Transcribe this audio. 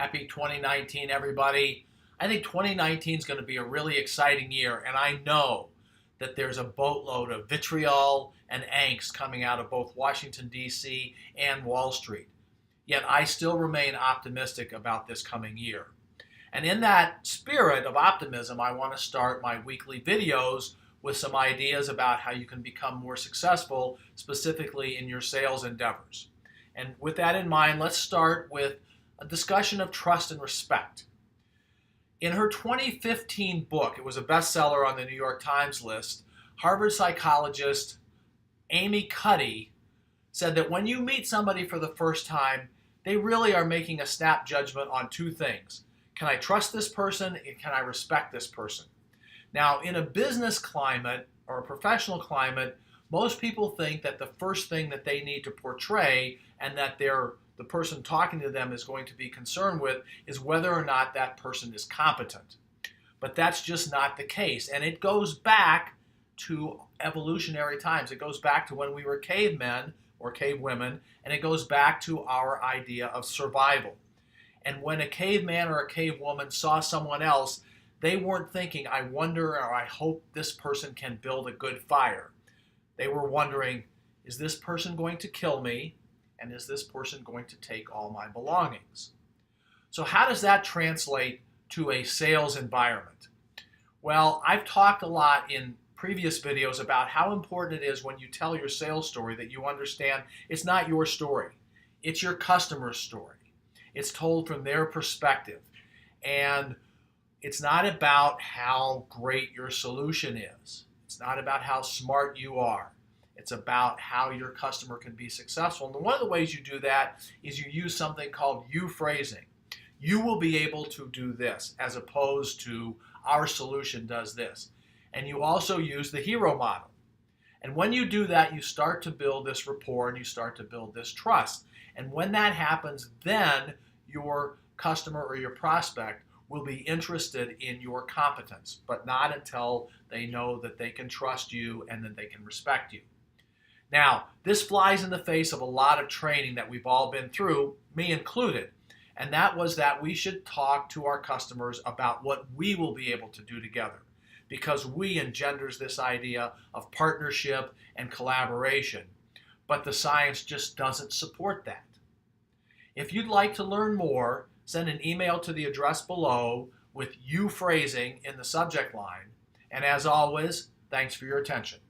Happy 2019, everybody. I think 2019 is going to be a really exciting year, and I know that there's a boatload of vitriol and angst coming out of both Washington, D.C. and Wall Street. Yet I still remain optimistic about this coming year. And in that spirit of optimism, I want to start my weekly videos with some ideas about how you can become more successful, specifically in your sales endeavors. And with that in mind, let's start with a discussion of trust and respect. In her 2015 book, it was a bestseller on the New York Times list, Harvard psychologist Amy Cuddy said that when you meet somebody for the first time, they really are making a snap judgment on two things. Can I trust this person and can I respect this person? Now, in a business climate or a professional climate, most people think that the first thing that they need to portray and that the person talking to them is going to be concerned with is whether or not that person is competent. But that's just not the case. And it goes back to evolutionary times. It goes back to when we were cavemen or cavewomen, and it goes back to our idea of survival. And when a caveman or a cavewoman saw someone else, they weren't thinking, I wonder or I hope this person can build a good fire. They were wondering, is this person going to kill me? And is this person going to take all my belongings? So how does that translate to a sales environment? Well, I've talked a lot in previous videos about how important it is when you tell your sales story that you understand it's not your story. It's your customer's story. It's told from their perspective. And it's not about how great your solution is. It's not about how smart you are. It's about how your customer can be successful. And one of the ways you do that is you use something called you phrasing. You will be able to do this as opposed to our solution does this. And you also use the hero model. And when you do that, you start to build this rapport and you start to build this trust. And when that happens, then your customer or your prospect will be interested in your competence, but not until they know that they can trust you and that they can respect you. Now, this flies in the face of a lot of training that we've all been through, me included, and that was that we should talk to our customers about what we will be able to do together, because we engenders this idea of partnership and collaboration, but the science just doesn't support that. If you'd like to learn more, send an email to the address below with you phrasing in the subject line, and as always, thanks for your attention.